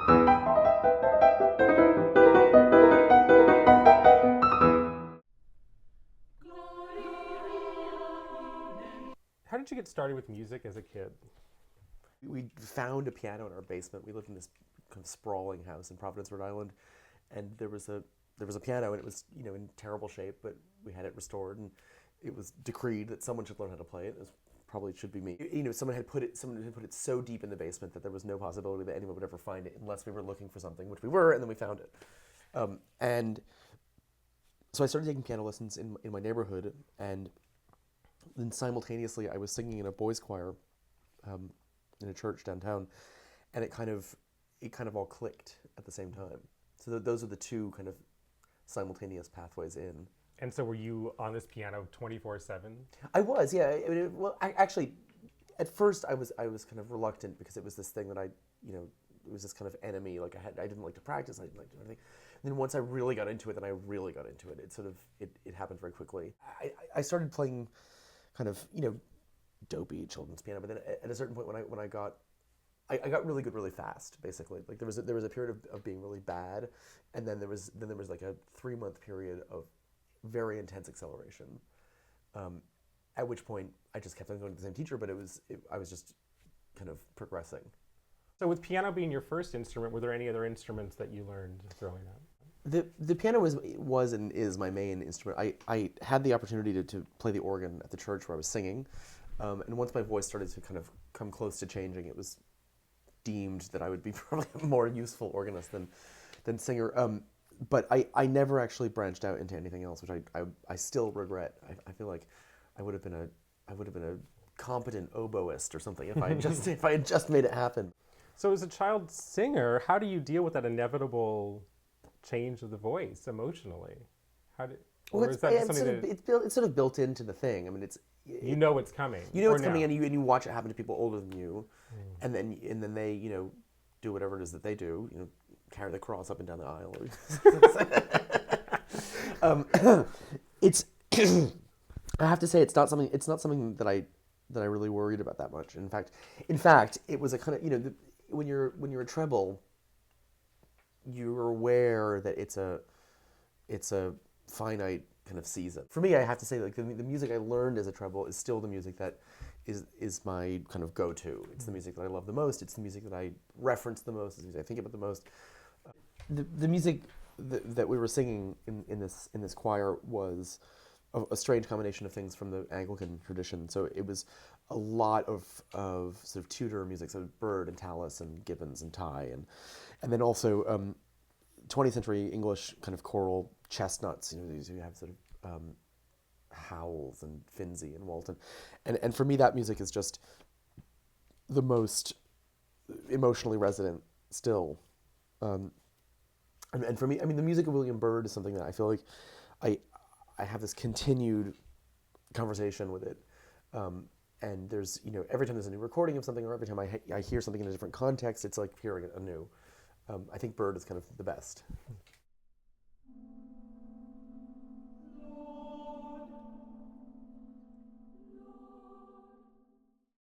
How did you get started with music as a kid? We found a piano in our basement. We lived in this kind of sprawling house in Providence, Rhode Island, and there was a piano, and it was in terrible shape, but we had it restored, and it was decreed that someone should learn how to play it. It was, probably should be me. Someone had put it so deep in the basement that there was no possibility that anyone would ever find it unless we were looking for something, which we were, and then we found it. And so I started taking piano lessons in my neighborhood, and then simultaneously I was singing in a boys' choir in a church downtown, and it kind of all clicked at the same time. So those are the two kind of simultaneous pathways in. And so were you on this piano 24/7? I was, yeah. Actually, at first I was kind of reluctant because it was this thing that it was this kind of enemy. Like I didn't like to practice. I didn't like to do anything. And then once I really got into it, then I really got into it. It happened very quickly. I started playing kind of dopey children's piano, but then at a certain point when I got really good really fast. Basically, like there was a period of being really bad, and then there was like a 3-month period of very intense acceleration. At which point I just kept on going to the same teacher, but I was just kind of progressing. So with piano being your first instrument, were there any other instruments that you learned growing up? The piano was and is my main instrument. I had the opportunity to play the organ at the church where I was singing, and once my voice started to kind of come close to changing, it was deemed that I would be probably a more useful organist than singer. But I never actually branched out into anything else, which I still regret. I feel like I would have been a competent oboist or something if I had just made it happen. So as a child singer, how do you deal with that inevitable change of the voice emotionally? Well, it's sort of built into the thing. I mean, it's coming. You know it's coming, and you watch it happen to people older than you, and then they do whatever it is that they do. Carry the cross up and down the aisle. It's I have to say it's not something that I really worried about that much. In fact, it was a kind of when you're a treble, you're aware that it's a finite kind of season. For me, I have to say, like the music I learned as a treble is still the music that is my kind of go-to. It's the music that I love the most. It's the music that I reference the most. It's the music I think about the most. The music that we were singing in this choir was a strange combination of things from the Anglican tradition. So it was a lot of sort of Tudor music, so Byrd and Tallis and Gibbons and Tye, and then also 20th century English kind of choral chestnuts. These who have sort of Howells and Finzi and Walton, and for me that music is just the most emotionally resonant still. And for me, I mean, the music of William Byrd is something that I feel like I have this continued conversation with it. And there's, every time there's a new recording of something, or every time I hear something in a different context, it's like hearing it anew. I think Byrd is kind of the best.